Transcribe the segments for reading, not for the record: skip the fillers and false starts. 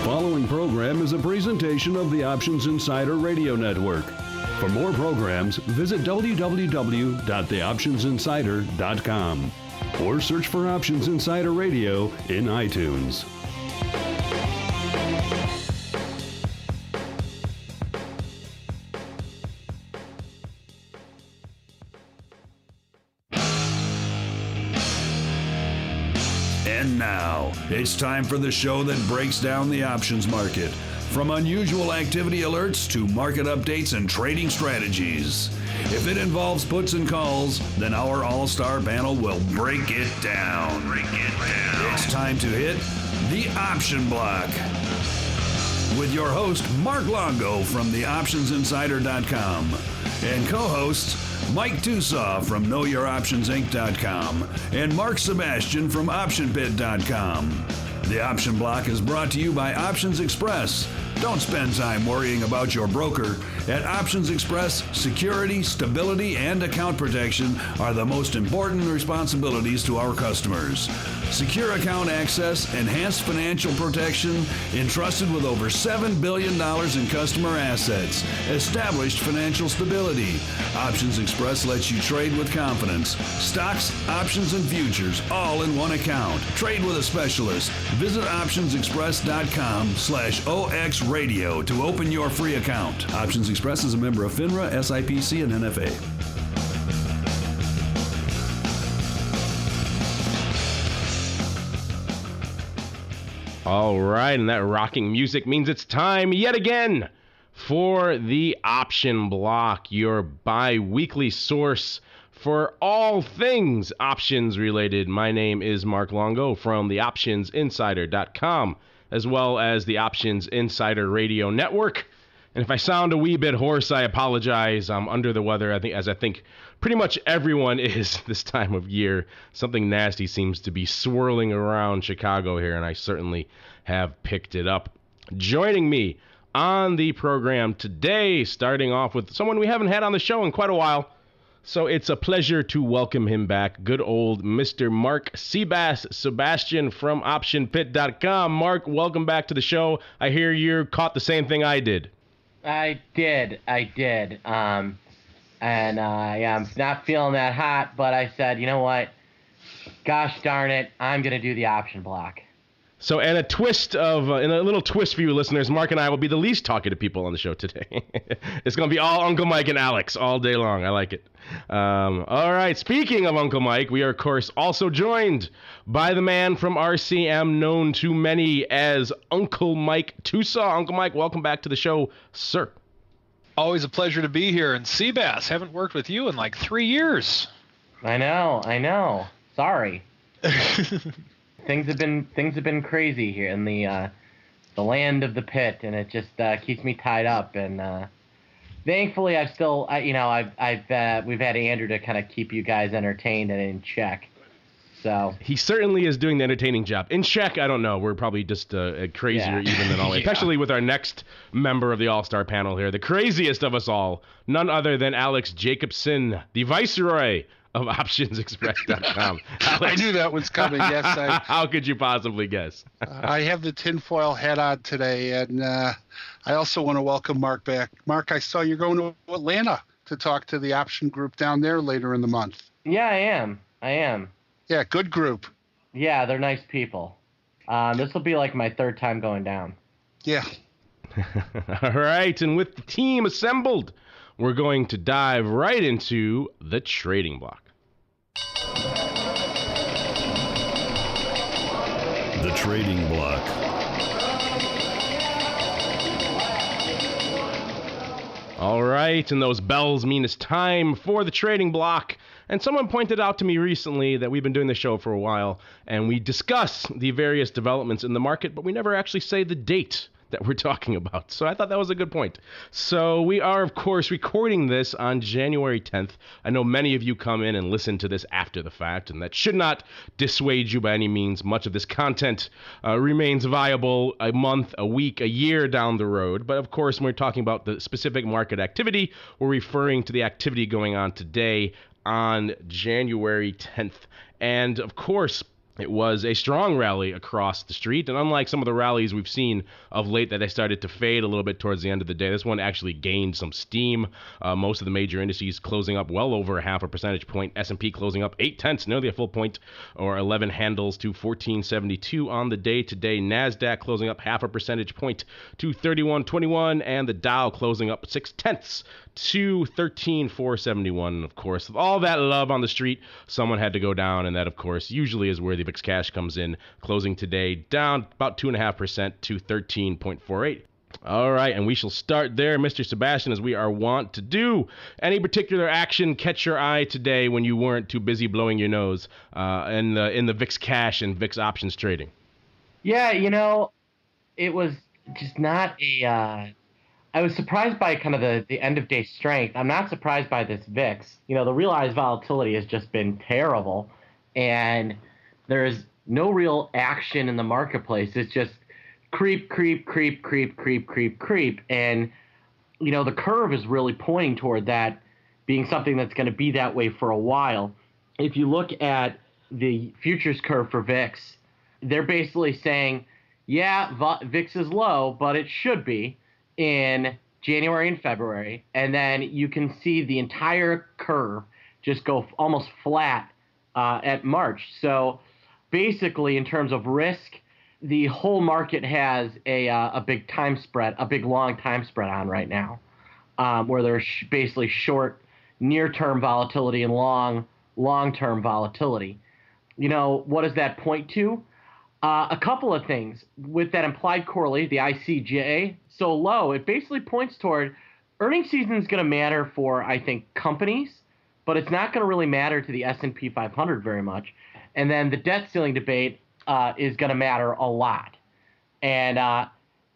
following program is a presentation of the Options Insider Radio Network. For more programs, visit www.theoptionsinsider.com or search for Options Insider Radio in iTunes. And now, it's time for the show that breaks down the options market. From unusual activity alerts to market updates and trading strategies. If it involves puts and calls, then our all-star panel will break it down. It's time to hit the Option Block. With your host, Mark Longo from theoptionsinsider.com and co-hosts Mike Tusaw from KnowYourOptionsInc.com and Mark Sebastian from OptionPit.com. The Option Block is brought to you by Options Express. Don't spend time worrying about your broker. At Options Express, security, stability, and account protection are the most important responsibilities to our customers. Secure account access, enhanced financial protection, entrusted with over $7 billion in customer assets, established financial stability. Options Express lets you trade with confidence. Stocks, options, and futures, all in one account. Trade with a specialist. Visit optionsexpress.com/OXradio to open your free account. Options Express is a member of FINRA, SIPC, and NFA. All right, and that rocking music means it's time yet again for the Option Block, your bi-weekly source for all things options related. My name is Mark Longo from theoptionsinsider.com, as well as the Options Insider Radio Network. And if I sound a wee bit hoarse, I apologize. I'm under the weather, I think pretty much everyone is this time of year. Something nasty seems to be swirling around Chicago here, and I certainly have picked it up. Joining me on the program today, starting off with someone we haven't had on the show in quite a while, so it's a pleasure to welcome him back. Good old Mr. Mark Sebastian from OptionPit.com. Mark, welcome back to the show. I hear you caught the same thing I did. I did. And I'm not feeling that hot, but I said, you know what? Gosh darn it, I'm going to do the Option Block. So, and a little twist for you listeners, Mark and I will be the least talkative people on the show today. It's going to be all Uncle Mike and Alex all day long. I like it. All right, speaking of Uncle Mike, we are, of course, also joined by the man from RCM known to many as Uncle Mike Tusaw. Uncle Mike, welcome back to the show, sir. Always a pleasure to be here. And Seabass, haven't worked with you in like 3 years. I know. Sorry. Things have been crazy here in the land of the pit, and it just keeps me tied up. And thankfully, we've had Andrew to kind of keep you guys entertained and in check. So he certainly is doing the entertaining job. In check, I don't know. We're probably just crazier even than always. Yeah. Especially with our next member of the All-Star panel here, the craziest of us all, none other than Alex Jacobson, the viceroy of OptionsExpress.com. I knew that was coming, yes. How could you possibly guess? I have the tinfoil hat on today, and I also want to welcome Mark back. Mark, I saw you're going to Atlanta to talk to the option group down there later in the month. Yeah, I am. Yeah, good group. Yeah, they're nice people. This will be like my third time going down. Yeah. All right, and with the team assembled, we're going to dive right into the trading block. The trading block. All right, and those bells mean it's time for the trading block. And someone pointed out to me recently that we've been doing the show for a while, and we discuss the various developments in the market, but we never actually say the date that we're talking about. So I thought that was a good point. So we are, of course, recording this on January 10th. I know many of you come in and listen to this after the fact, and that should not dissuade you by any means. Much of this content remains viable a month, a week, a year down the road. But of course, when we're talking about the specific market activity, we're referring to the activity going on today on January 10th. And of course, It was a strong rally across the street, and unlike some of the rallies we've seen of late that they started to fade a little bit towards the end of the day, this one actually gained some steam. Most of the major indices closing up well over a half a percentage point. S&P closing up 0.8, nearly a full point, or 11 handles to 1472 on the day today. NASDAQ closing up half a percentage point to 3121, and the Dow closing up 0.6 to 13,471. Of course, with all that love on the street, someone had to go down, and that, of course, usually is where the VIX cash comes in, closing today down about 2.5% to 13.48. All right, and we shall start there, Mr. Sebastian, as we are wont to do. Any particular action catch your eye today when you weren't too busy blowing your nose in the VIX cash and VIX options trading? Yeah, it was just not I was surprised by kind of the end-of-day strength. I'm not surprised by this VIX. The realized volatility has just been terrible, and there's no real action in the marketplace. It's just creep, creep, creep, creep, creep, creep, creep. And, the curve is really pointing toward that being something that's going to be that way for a while. If you look at the futures curve for VIX, they're basically saying, yeah, VIX is low, but it should be in January and February. And then you can see the entire curve just go almost flat at March. So basically, in terms of risk, the whole market has a big time spread, a big long time spread on right now, where there's basically short near-term volatility and long-term volatility. What does that point to? A couple of things. With that implied correlate, the ICJ, so low, it basically points toward earnings season is going to matter for, I think, companies, but it's not going to really matter to the S&P 500 very much. And then the debt ceiling debate is going to matter a lot. And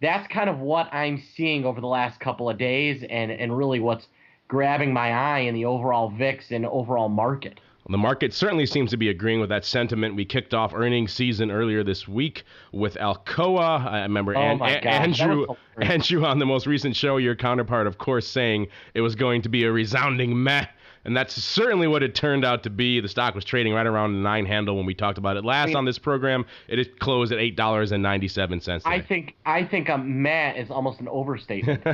that's kind of what I'm seeing over the last couple of days and really what's grabbing my eye in the overall VIX and overall market. The market certainly seems to be agreeing with that sentiment. We kicked off earnings season earlier this week with Alcoa. I remember Andrew on the most recent show, your counterpart, of course, saying it was going to be a resounding meh. And that's certainly what it turned out to be. The stock was trading right around the 9 handle when we talked about it last on this program. It is closed at $8.97 today. I think a meh is almost an overstatement.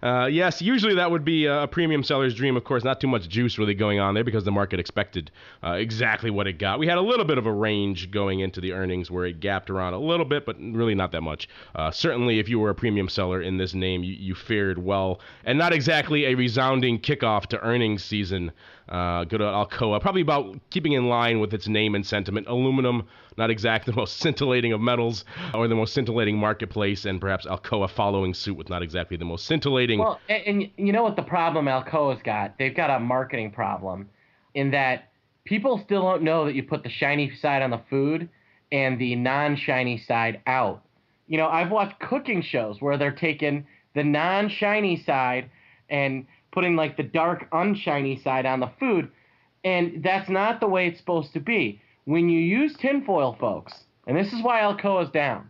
Yes, usually that would be a premium seller's dream. Of course, not too much juice really going on there because the market expected exactly what it got. We had a little bit of a range going into the earnings where it gapped around a little bit, but really not that much. Certainly, if you were a premium seller in this name, you fared well. And not exactly a resounding kickoff to earnings season. Go to Alcoa, probably about keeping in line with its name and sentiment. Aluminum, not exactly the most scintillating of metals or the most scintillating marketplace, and perhaps Alcoa following suit with not exactly the most scintillating. Well, and you know what the problem Alcoa's got? They've got a marketing problem in that people still don't know that you put the shiny side on the food and the non-shiny side out. I've watched cooking shows where they're taking the non-shiny side and putting like the dark unshiny side on the food, and that's not the way it's supposed to be. When you use tinfoil, folks, and this is why Alcoa's down,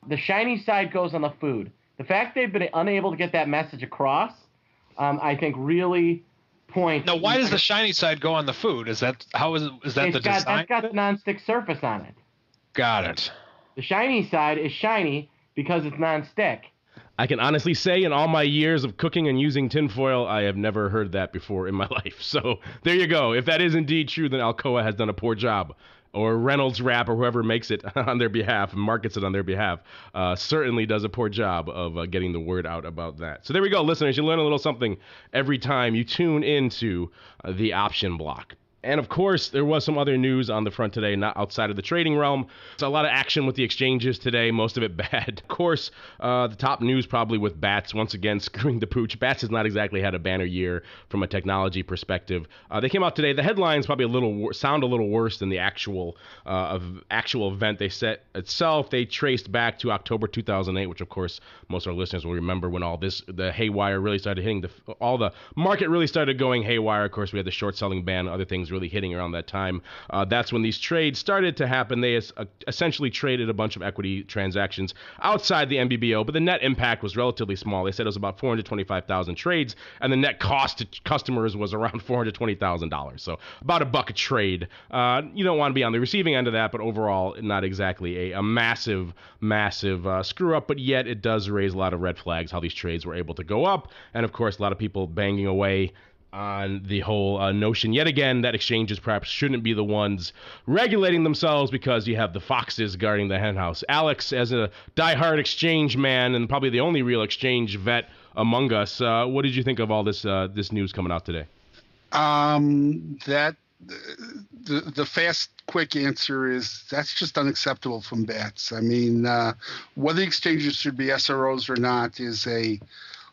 the shiny side goes on the food. The fact they've been unable to get that message across, I think really points. Now, why does the shiny side go on the food? Is that the design? That's got the nonstick surface on it. Got it. The shiny side is shiny because it's nonstick. I can honestly say in all my years of cooking and using tinfoil, I have never heard that before in my life. So there you go. If that is indeed true, then Alcoa has done a poor job. Or Reynolds Wrap or whoever makes it on their behalf and markets it on their behalf certainly does a poor job of getting the word out about that. So there we go, listeners. You learn a little something every time you tune into the option block. And of course, there was some other news on the front today, not outside of the trading realm. It's a lot of action with the exchanges today, most of it bad. Of course, the top news probably with Bats once again screwing the pooch. Bats has not exactly had a banner year from a technology perspective. They came out today. The headlines probably sound a little worse than the actual event they set itself. They traced back to October 2008, which of course most of our listeners will remember when the haywire really started hitting all the market really started going haywire. Of course, we had the short selling ban, other things really hitting around that time. That's when these trades started to happen. They essentially traded a bunch of equity transactions outside the NBBO, but the net impact was relatively small. They said it was about 425,000 trades, and the net cost to customers was around $420,000. So about $1 a trade. You don't want to be on the receiving end of that, but overall, not exactly a massive screw up, but yet it does raise a lot of red flags how these trades were able to go up. And of course, a lot of people banging away on the whole notion yet again that exchanges perhaps shouldn't be the ones regulating themselves because you have the foxes guarding the henhouse. Alex, as a diehard exchange man and probably the only real exchange vet among us, what did you think of all this news coming out today? The fast, quick answer is that's just unacceptable from BATS. I mean, whether exchanges should be SROs or not is a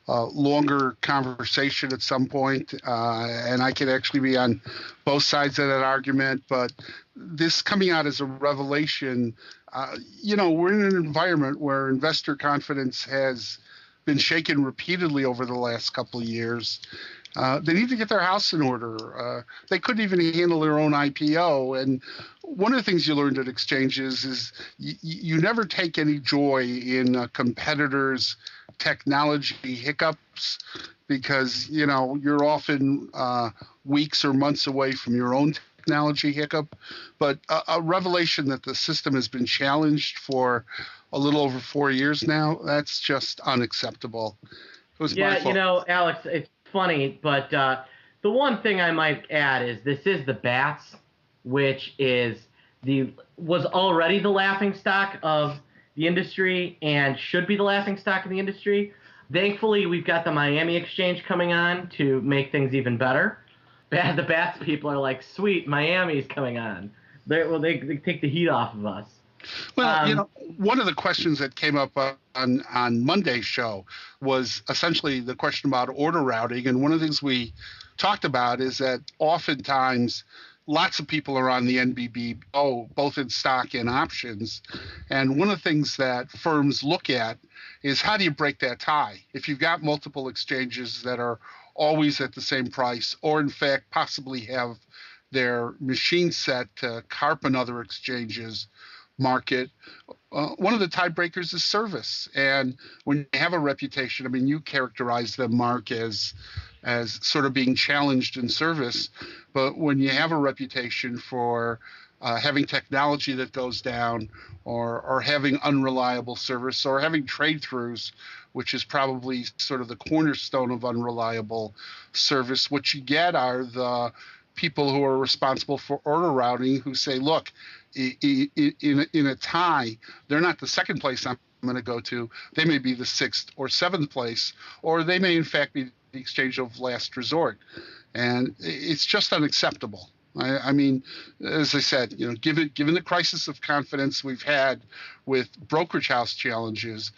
longer conversation at some point, and I could actually be on both sides of that argument. But this coming out as a revelation, we're in an environment where investor confidence has been shaken repeatedly over the last couple of years. They need to get their house in order. They couldn't even handle their own IPO. And one of the things you learned at exchanges is you never take any joy in a competitor's technology hiccups because, you're often weeks or months away from your own technology hiccup. But a revelation that the system has been challenged for a little over 4 years now, that's just unacceptable. It was my fault. Alex, it's funny, but the one thing I might add is this is the BATS, which was already the laughingstock of the industry and should be the laughingstock of the industry. Thankfully, we've got the Miami exchange coming on to make things even better. The BATS people are like, sweet, Miami's coming on. They take the heat off of us. Well, one of the questions that came up on Monday's show was essentially the question about order routing. And one of the things we talked about is that oftentimes lots of people are on the NBBO, both in stock and options. And one of the things that firms look at is how do you break that tie? If you've got multiple exchanges that are always at the same price, or in fact possibly have their machine set to carp another exchange's market, one of the tiebreakers is service. And when you have a reputation, I mean, you characterize them, Mark, as sort of being challenged in service. But when you have a reputation for having technology that goes down, or having unreliable service, or having trade-throughs, which is probably sort of the cornerstone of unreliable service, what you get are the people who are responsible for order routing who say, look, in a tie, they're not the second place I'm going to go to. They may be the 6th or 7th place, or they may in fact be the exchange of last resort. And it's just unacceptable. I mean, as I said, given the crisis of confidence we've had with brokerage house challenges,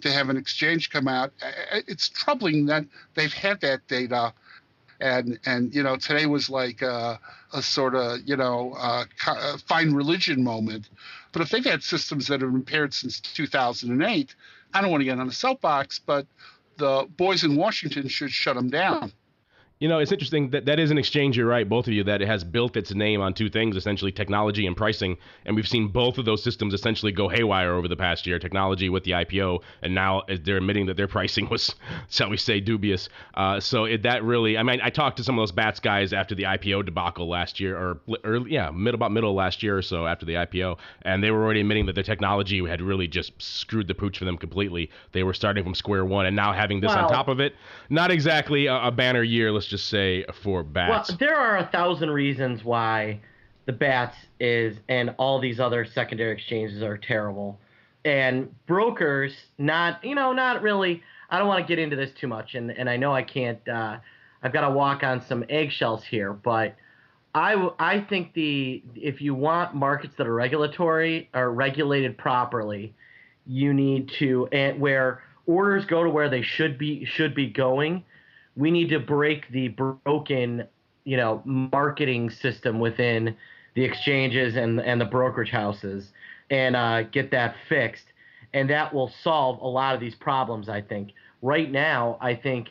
to have an exchange come out, it's troubling that they've had that data. And today was like a sort of, fine religion moment. But if they've had systems that have been impaired since 2008, I don't want to get on a soapbox, but the boys in Washington should shut them down. It's interesting that is an exchange, you're right, both of you, that it has built its name on two things, essentially technology and pricing. And we've seen both of those systems essentially go haywire over the past year, technology with the IPO, and now they're admitting that their pricing was, shall we say, dubious. That really, I mean, I talked to some of those BATS guys after the IPO debacle last year, about middle of last year or so after the IPO, and they were already admitting that their technology had really just screwed the pooch for them completely. They were starting from square one, and now having this on top of it, not exactly a banner year, let's just say, for BATS. Well, there are 1,000 reasons why the BATS is and all these other secondary exchanges are terrible. And brokers, not really, I don't want to get into this too much, and I know I can't, I've got to walk on some eggshells here, but I think if you want markets that are regulated properly, you need to, and where orders go to where they should be going, we need to break the broken, marketing system within the exchanges and the brokerage houses and get that fixed. And that will solve a lot of these problems, I think. Right now, I think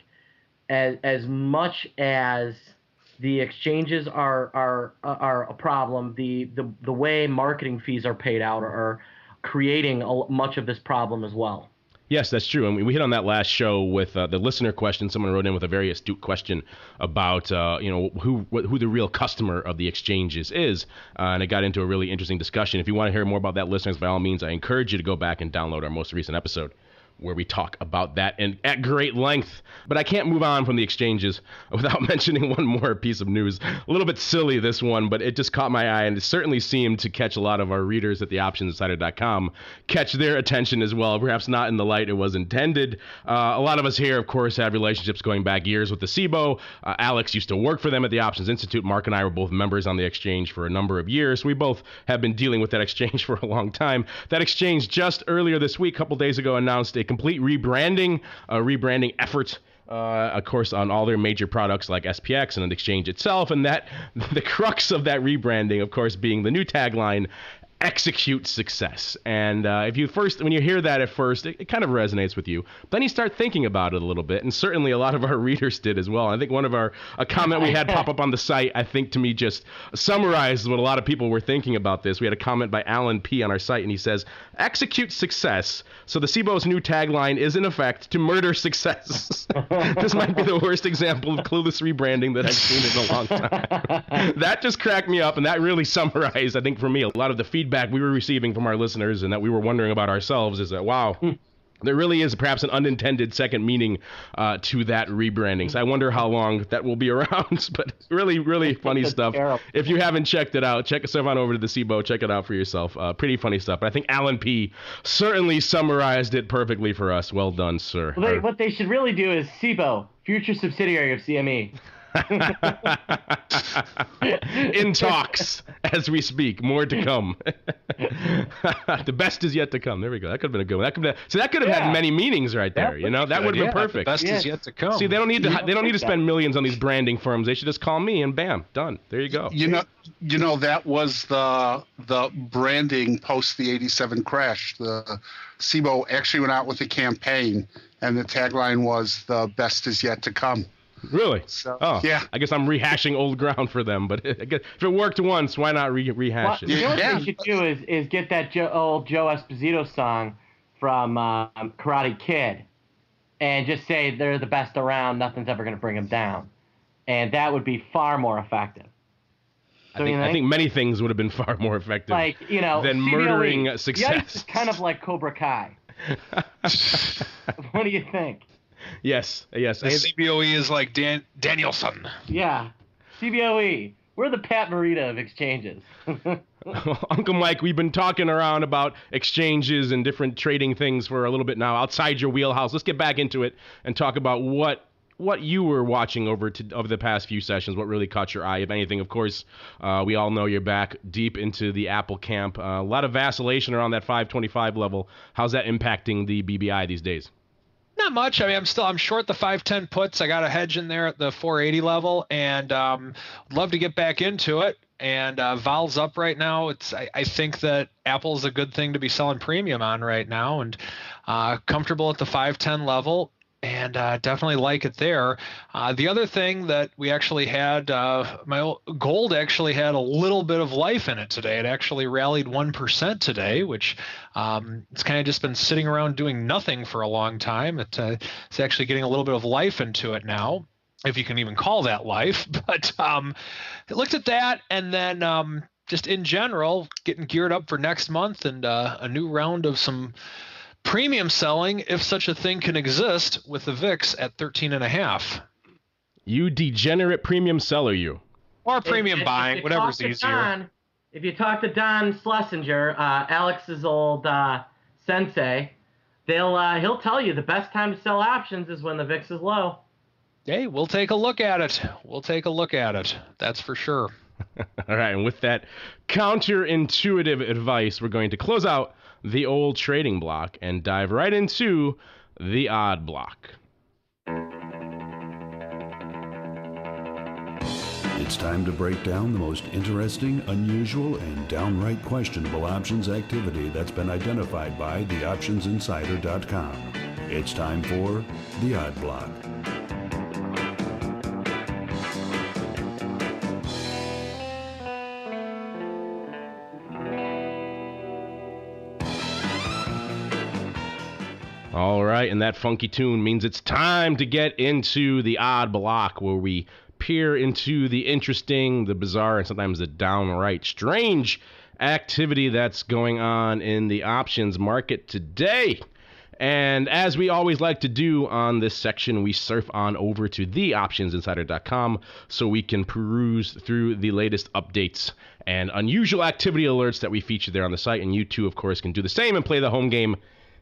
as much as The exchanges are a problem. The way marketing fees are paid out are creating much of this problem as well. Yes, that's true. And we hit on that last show with the listener question. Someone wrote in with a very astute question about who the real customer of the exchanges is, and it got into a really interesting discussion. If you want to hear more about that, listeners, by all means, I encourage you to go back and download our most recent episode, where we talk about that and at great length. But I can't move on from the exchanges without mentioning one more piece of news. A little bit silly, this one, but it just caught my eye, and it certainly seemed to catch a lot of our readers at the optionsinsider.com, catch their attention as well, perhaps not in the light it was intended. A lot of us here, of course, have relationships going back years with the CBOE. Alex used to work for them at the Options Institute. Mark and I were both members on the exchange for a number of years. We both have been dealing with that exchange for a long time. That exchange just earlier this week, a couple days ago, announced a complete rebranding effort, of course, on all their major products like SPX and an exchange itself, and that the crux of that rebranding, of course, being the new tagline, execute success. And when you hear that at first, it kind of resonates with you. Then you start thinking about it a little bit, and certainly a lot of our readers did as well. I think a comment we had pop up on the site, I think to me just summarized what a lot of people were thinking about this. We had a comment by Alan P. on our site, and he says, execute success. So the CBOE's new tagline is in effect to murder success. This might be the worst example of clueless rebranding that I've seen in a long time. That just cracked me up, and that really summarized, I think, for me, a lot of the feedback we were receiving from our listeners and that we were wondering about ourselves is that, wow, there really is perhaps an unintended second meaning to that rebranding. So I wonder how long that will be around, but really, really funny stuff. Terrible. If you haven't checked it out, check yourself on over to the CBOE, check it out for yourself. Pretty funny stuff. But I think Alan P. certainly summarized it perfectly for us. Well done, sir. Well, what they should really do is CBOE, future subsidiary of CME. In talks as we speak, more to come. The best is yet to come. There we go. That could have been a good one. That could have had many meanings right there. That would have been perfect. The best is yet to come. See, they don't need to spend millions on these branding firms. They should just call me and bam, done. There you go. You know that was the branding post the '87 crash. The CBOE actually went out with a campaign, and the tagline was "The best is yet to come." Really? So, yeah. I guess I'm rehashing old ground for them, but I guess if it worked once, why not rehash it? You know what they should do is get that old Joe Esposito song from Karate Kid and just say they're the best around, nothing's ever going to bring them down. And that would be far more effective. I think many things would have been far more effective than CBOE, murdering success. It's kind of like Cobra Kai. What do you think? Yes. The CBOE is like Danielson. Yeah. CBOE. We're the Pat Morita of exchanges. Uncle Mike, we've been talking around about exchanges and different trading things for a little bit now, outside your wheelhouse. Let's get back into it and talk about what you were watching over the past few sessions, what really caught your eye, if anything. Of course, we all know you're back deep into the Apple camp. A lot of vacillation around that 525 level. How's that impacting the BBI these days? Not much. I mean, I'm short the 510 puts. I got a hedge in there at the 480 level, and love to get back into it. And Val's up right now. I think that Apple's a good thing to be selling premium on right now, and comfortable at the 510 level. And definitely like it there. The other thing that we actually had, my gold actually had a little bit of life in it today. It actually rallied 1% today, which it's kind of just been sitting around doing nothing for a long time. It's actually getting a little bit of life into it now, if you can even call that life. But I looked at that, and then just in general, getting geared up for next month and a new round of some premium selling, if such a thing can exist, with the VIX at 13.5. You degenerate premium seller, you. Or premium buying, whatever's easier. If you talk to Don Schlesinger, Alex's old sensei, he'll tell you the best time to sell options is when the VIX is low. Hey, we'll take a look at it. That's for sure. All right, and with that counterintuitive advice, we're going to close out the old trading block and dive right into the odd block. It's time to break down the most interesting, unusual, and downright questionable options activity that's been identified by theoptionsinsider.com. It's time for the odd block. All right, and that funky tune means it's time to get into the odd block, where we peer into the interesting, the bizarre, and sometimes the downright strange activity that's going on in the options market today. And as we always like to do on this section, we surf on over to theoptionsinsider.com so we can peruse through the latest updates and unusual activity alerts that we feature there on the site. And you too, of course, can do the same and play the home game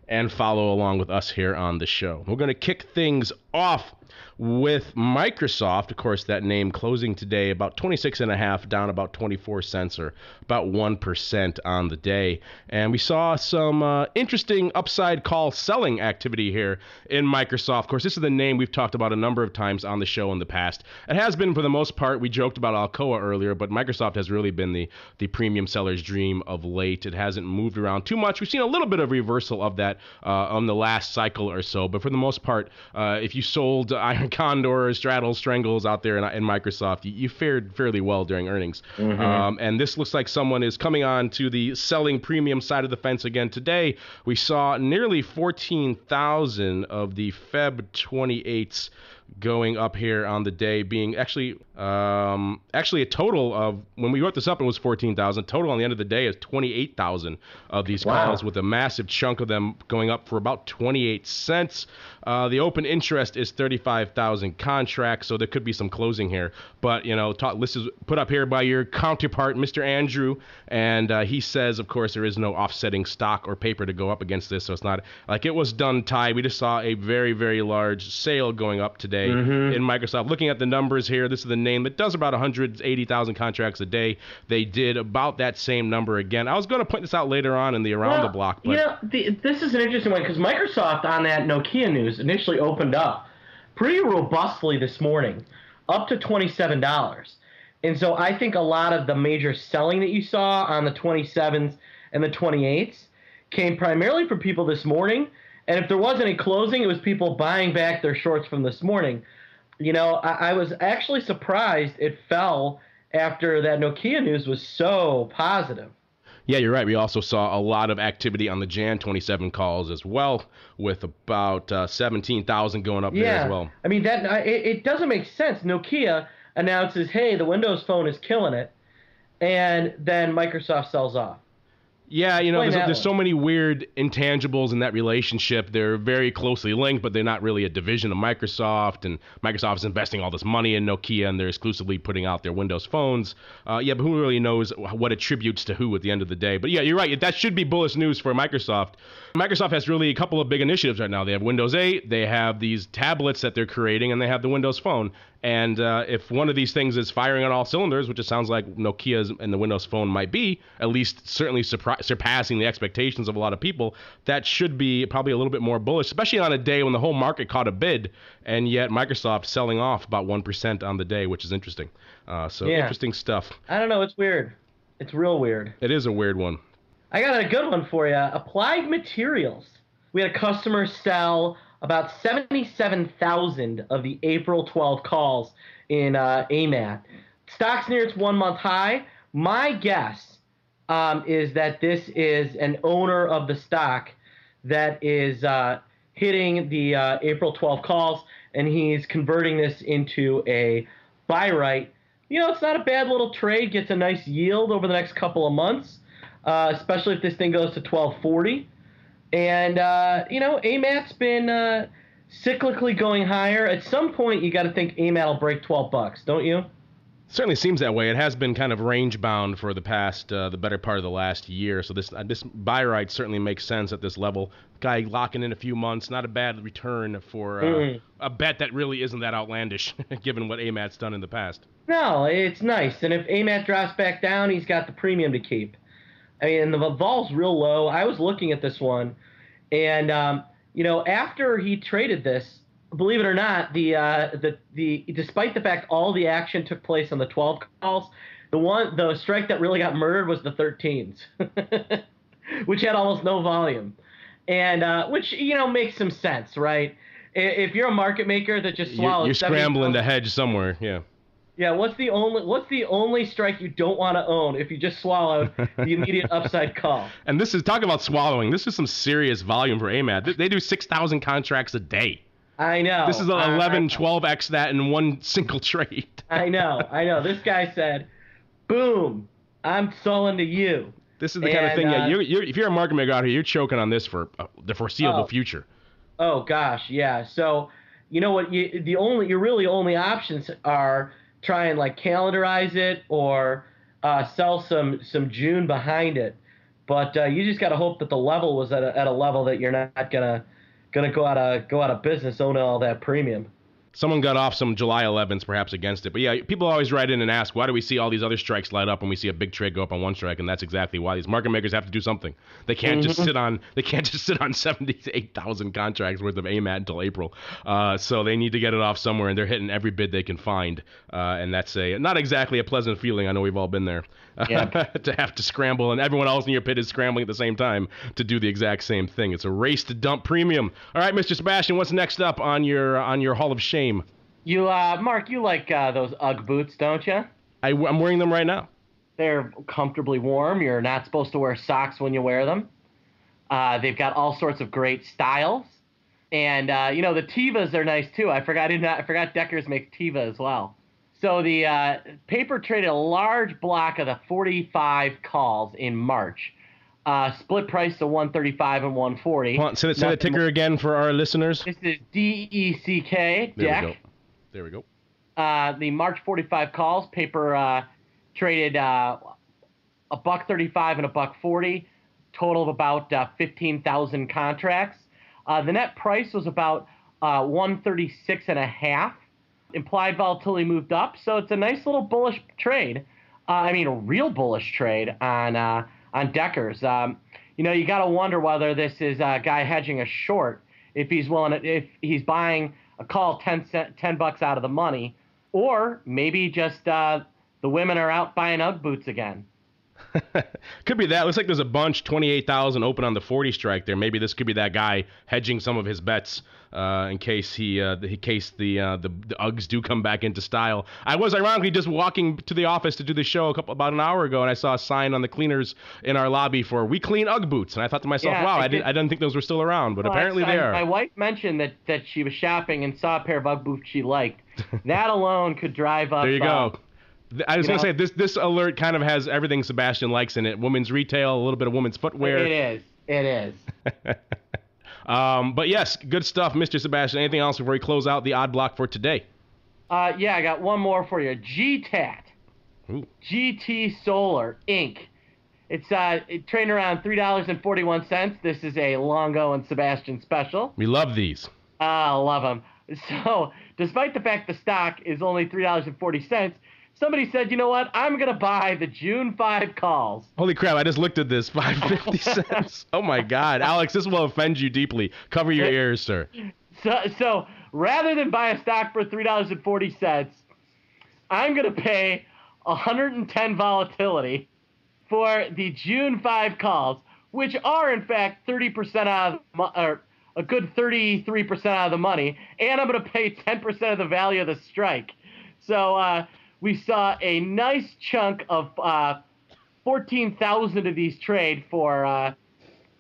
and follow along with us here on the show. We're going to kick things off with Microsoft. Of course, that name closing today about 26.5, down about 24 cents, or about 1% on the day. And we saw some interesting upside call selling activity here in Microsoft. Of course, this is the name we've talked about a number of times on the show in the past. It has been, for the most part, we joked about Alcoa earlier, but Microsoft has really been the premium seller's dream of late. It hasn't moved around too much. We've seen a little bit of reversal of that on the last cycle or so, but for the most part, if you sold Iron Condors, Straddles, Strangles out there in Microsoft, you fared fairly well during earnings. And this looks like someone is coming on to the selling premium side of the fence again today. We saw nearly 14,000 of the Feb 28s going up here on the day, being actually a total of, when we wrote this up, it was 14,000. Total on the end of the day is 28,000 of these calls, with a massive chunk of them going up for about 28 cents. The open interest is 35,000 contracts, so there could be some closing here. But, this is put up here by your counterpart, Mr. Andrew, and he says, of course, there is no offsetting stock or paper to go up against this, so it's not like it was done tied. We just saw a very, very large sale going up today in Microsoft. Looking at the numbers here, this is the name that does about 180,000 contracts a day. They did about that same number again. I was going to point this out later on in the Around the Block. But this is an interesting one, because Microsoft on that Nokia news initially opened up pretty robustly this morning, up to $27. And so I think a lot of the major selling that you saw on the 27s and the 28s came primarily from people this morning. And if there was any closing, it was people buying back their shorts from this morning. I was actually surprised it fell after that Nokia news was so positive. Yeah, you're right. We also saw a lot of activity on the Jan 27 calls as well, with about 17,000 going up there as well. I mean, it doesn't make sense. Nokia announces, hey, the Windows Phone is killing it, and then Microsoft sells off. Yeah, there's so many weird intangibles in that relationship. They're very closely linked, but they're not really a division of Microsoft, and Microsoft is investing all this money in Nokia, and they're exclusively putting out their Windows phones. But who really knows what attributes to who at the end of the day? But yeah, you're right. That should be bullish news for Microsoft. Microsoft has really a couple of big initiatives right now. They have Windows 8, they have these tablets that they're creating, and they have the Windows Phone. And if one of these things is firing on all cylinders, which it sounds like Nokia's and the Windows Phone might be, at least certainly surpassing the expectations of a lot of people, that should be probably a little bit more bullish, especially on a day when the whole market caught a bid, and yet Microsoft selling off about 1% on the day, which is interesting. Interesting stuff. I don't know. It's weird. It's real weird. It is a weird one. I got a good one for you. Applied Materials. We had a customer sell about 77,000 of the April 12 calls in AMAT. Stock's near its 1-month high. My guess is that this is an owner of the stock that is hitting the April 12 calls, and he's converting this into a buy right. It's not a bad little trade. Gets a nice yield over the next couple of months, especially if this thing goes to 1240. And, AMAT's been cyclically going higher. At some point, you got to think AMAT will break $12, don't you? Certainly seems that way. It has been kind of range bound for the past, the better part of the last year. So this buy right certainly makes sense at this level. Guy locking in a few months, not a bad return for a bet that really isn't that outlandish, given what AMAT's done in the past. No, it's nice. And if AMAT drops back down, he's got the premium to keep. I mean, the vol's real low. I was looking at this one, and after he traded this, believe it or not, the despite the fact all the action took place on the 12 calls, the strike that really got murdered was the 13s, which had almost no volume, and which makes some sense, right? If you're a market maker that just swallows, you're scrambling to hedge somewhere, yeah. Yeah, what's the only strike you don't want to own if you just swallowed the immediate upside call? And this is, talk about swallowing. This is some serious volume for AMAT. They do 6,000 contracts a day. I know. This is 11, 12x that in one single trade. I know. This guy said, boom, I'm selling to you. This is the kind of thing, if you're a market maker out here, you're choking on this for the foreseeable future. Oh, gosh, yeah. So, you know what, your really only options are try and like calendarize it or sell some June behind it. But you just got to hope that the level was at a level that you're not gonna go out of business owning all that premium. Someone got off some July 11s perhaps against it. But yeah, people always write in and ask, why do we see all these other strikes light up when we see a big trade go up on one strike? And that's exactly why. These market makers have to do something. They can't just sit on 78,000 contracts worth of AMAT until April. So they need to get it off somewhere, and they're hitting every bid they can find. And that's not exactly a pleasant feeling. I know we've all been there. Yeah. To have to scramble, and everyone else in your pit is scrambling at the same time to do the exact same thing. It's a race to dump premium. All right, Mr. Sebastian, what's next up on your Hall of Shame? You, Mark, you like those UGG boots, don't you? I'm wearing them right now. They're comfortably warm. You're not supposed to wear socks when you wear them. They've got all sorts of great styles, and the Tevas are nice too. I forgot Deckers makes Teva as well. So the paper traded a large block of the 45 calls in March. Split price to 135 and 140. Hold on, say the ticker again for our listeners. This is DECK, Deck. There we go. The March 45 calls, paper traded $1.35 and $1.40, total of about 15,000 contracts. The net price was about 136.5. Implied volatility moved up, so it's a nice little bullish trade. A real bullish trade on Deckers. You got to wonder whether this is a guy hedging a short, if he's buying a call $10 out of the money, or maybe just the women are out buying UGG boots again. Could be that. Looks like there's a bunch, 28,000 open on the 40 strike there. Maybe this could be that guy hedging some of his bets in case the Uggs do come back into style. I was ironically just walking to the office to do the show about an hour ago, and I saw a sign on the cleaners in our lobby for "We Clean Ugg Boots," and I thought to myself, wow, I didn't think those were still around, but apparently they are. My wife mentioned that she was shopping and saw a pair of Ugg boots she liked. That alone could drive up. There you go. I was going to say, this alert kind of has everything Sebastian likes in it. Women's retail, a little bit of women's footwear. It is. But yes, good stuff, Mr. Sebastian. Anything else before we close out the odd block for today? Yeah, I got one more for you. GTAT. Ooh. GT Solar Inc. It's trading around $3.41. This is a Longo and Sebastian special. We love these. I love them. So, despite the fact the stock is only $3.40, somebody said, you know what? I'm going to buy the June 5 calls. Holy crap, I just looked at this. 5.50. Oh, my God. Alex, this will offend you deeply. Cover your ears, sir. So rather than buy a stock for $3.40, I'm going to pay 110 volatility for the June 5 calls, which are, in fact, 30% out of or a good 33% out of the money, and I'm going to pay 10% of the value of the strike. So, we saw a nice chunk of 14,000 of these trade for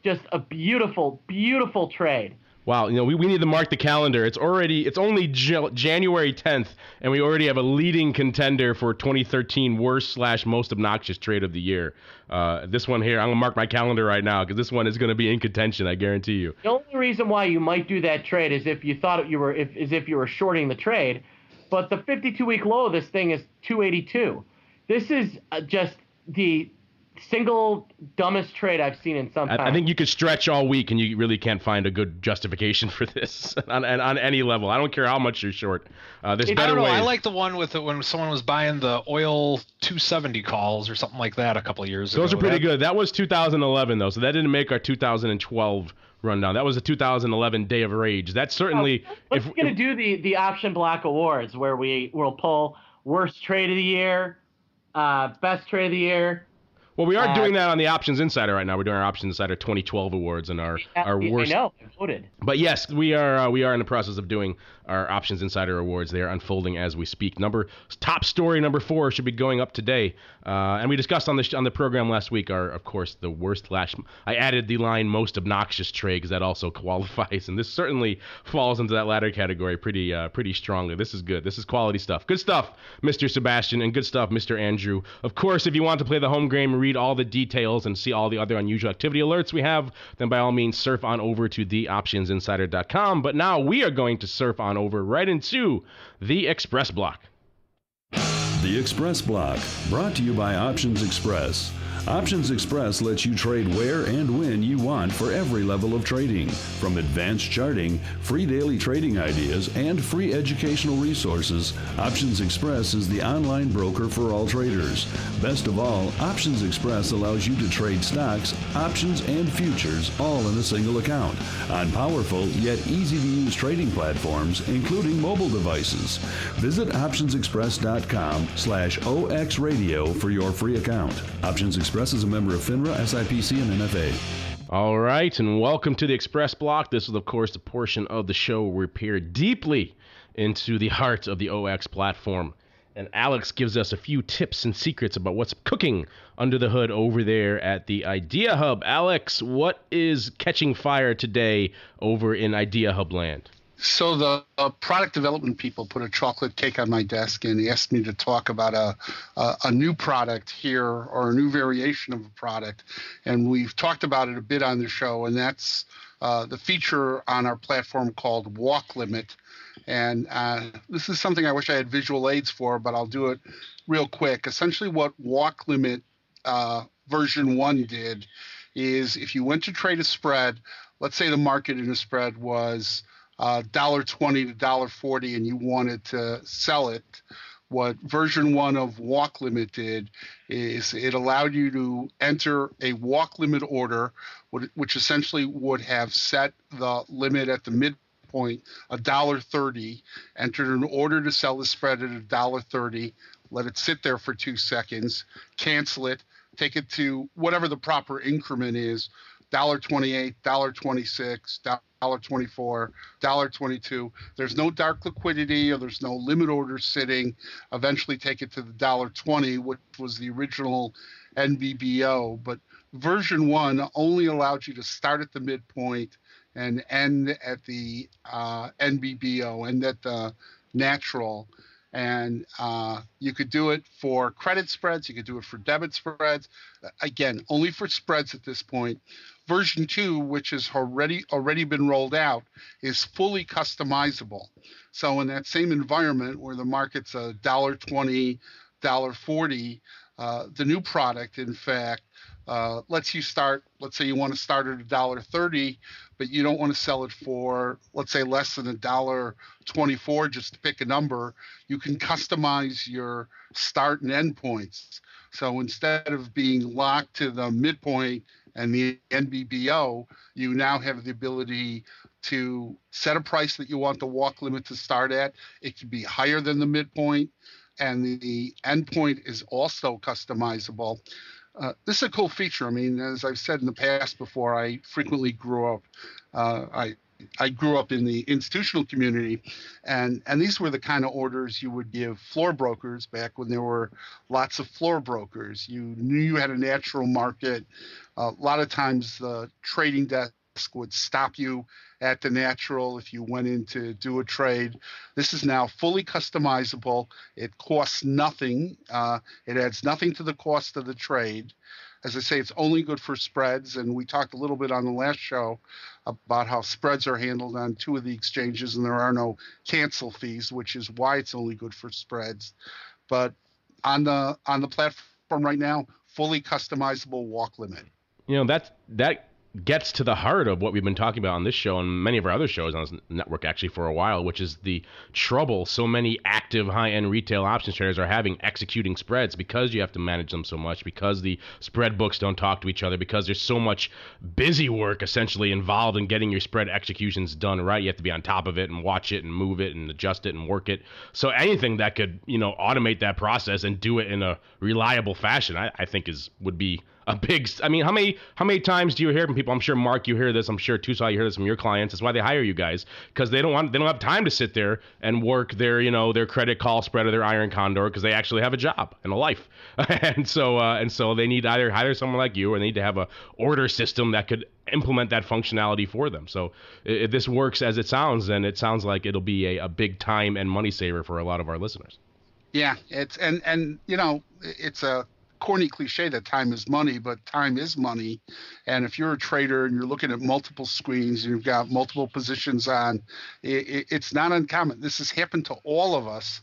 just a beautiful, beautiful trade. Wow, we need to mark the calendar. It's only January 10th, and we already have a leading contender for 2013 worst/most obnoxious trade of the year. This one here, I'm gonna mark my calendar right now because this one is gonna be in contention. I guarantee you. The only reason why you might do that trade is if you thought you were shorting the trade. But the 52-week low of this thing is 282. This is just the single dumbest trade I've seen in some time. I think you could stretch all week, and you really can't find a good justification for this on any level. I don't care how much you're short. There's better ways. I like the one with when someone was buying the oil 270 calls or something like that a couple of years ago. Those are pretty good. That was 2011, though, so that didn't make our 2012 rundown. That was a 2011 Day of Rage. That's certainly... We're going to do the Option Block Awards, where we'll pull worst trade of the year, best trade of the year. Well, we are doing that on the Options Insider right now. We're doing our Options Insider 2012 awards and our worst. I know, I voted. But yes, we are in the process of doing our Options Insider awards. They are unfolding as we speak. Top story number 4 should be going up today. And we discussed on the program last week are, of course, the worst I added the line most obnoxious trade because that also qualifies, and this certainly falls into that latter category pretty strongly. This is good. This is quality stuff. Good stuff, Mr. Sebastian, and good stuff, Mr. Andrew. Of course, if you want to play the home game, read all the details, and see all the other unusual activity alerts we have, then by all means surf on over to theoptionsinsider.com. But now we are going to surf on over right into the Xpress Block. The Xpress Block, brought to you by Options Express. Options Express lets you trade where and when you want for every level of trading. From advanced charting, free daily trading ideas, and free educational resources, Options Express is the online broker for all traders. Best of all, Options Express allows you to trade stocks, options, and futures all in a single account on powerful yet easy-to-use trading platforms, including mobile devices. Visit optionsexpress.com/OXradio for your free account. Options Express is a member of FINRA, SIPC, and NFA. All right, and welcome to the Xpress Block. This is, of course, the portion of the show where we peer deeply into the heart of the OX platform. And Alex gives us a few tips and secrets about what's cooking under the hood over there at the Idea Hub. Alex, what is catching fire today over in Idea Hub land? So the product development people put a chocolate cake on my desk and asked me to talk about a new product here, or a new variation of a product. And we've talked about it a bit on the show, and that's the feature on our platform called Walk Limit. And this is something I wish I had visual aids for, but I'll do it real quick. Essentially what Walk Limit version 1 did is, if you went to trade a spread, let's say the market in a spread was $1.20 to $1.40 and you wanted to sell it, what version 1 of Walk Limit did is it allowed you to enter a walk limit order, which essentially would have set the limit at the midpoint, $1.30, entered an order to sell the spread at $1.30, let it sit there for 2 seconds, cancel it, take it to whatever the proper increment is, $1.28, $1.26, $1.24, $1.22. There's no dark liquidity, or there's no limit order sitting. Eventually take it to the $1.20, which was the original NBBO. But version 1 only allowed you to start at the midpoint and end at the NBBO, end at the natural. And you could do it for credit spreads. You could do it for debit spreads. Again, only for spreads at this point. Version 2, which has already been rolled out, is fully customizable. So in that same environment where the market's $1.20, $1.40, the new product, in fact, lets you start. Let's say you want to start at $1.30, but you don't want to sell it for, let's say, less than $1.24, just to pick a number. You can customize your start and end points. So instead of being locked to the midpoint and the NBBO, you now have the ability to set a price that you want the walk limit to start at. It could be higher than the midpoint, and the endpoint is also customizable. This is a cool feature. I mean, as I've said in the past before, I frequently grew up. I grew up in the institutional community, and these were the kind of orders you would give floor brokers back when there were lots of floor brokers. You knew you had a natural market. A lot of times the trading desk would stop you at the natural if you went in to do a trade. This is now fully customizable. It costs nothing. It adds nothing to the cost of the trade. As I say, it's only good for spreads, and we talked a little bit on the last show about how spreads are handled on 2 of the exchanges, and there are no cancel fees, which is why it's only good for spreads. But on the platform right now, fully customizable walk limit. You know, that gets to the heart of what we've been talking about on this show and many of our other shows on this network actually for a while, which is the trouble so many active high-end retail options traders are having executing spreads, because you have to manage them so much, because the spread books don't talk to each other, because there's so much busy work essentially involved in getting your spread executions done right. You have to be on top of it and watch it and move it and adjust it and work it. So anything that could, automate that process and do it in a reliable fashion, I think would be a big. I mean, how many times do you hear from people? I'm sure Mark, you hear this. I'm sure Tucson, you hear this from your clients. That's why they hire you guys, because they don't have time to sit there and work their their credit call spread or their iron condor, because they actually have a job and a life, and so they need either hire someone like you, or they need to have a order system that could implement that functionality for them. So if this works as it sounds, then it sounds like it'll be a big time and money saver for a lot of our listeners. Yeah, it's and it's a corny cliche that time is money, but time is money. And if you're a trader and you're looking at multiple screens and you've got multiple positions on, it's not uncommon. This has happened to all of us,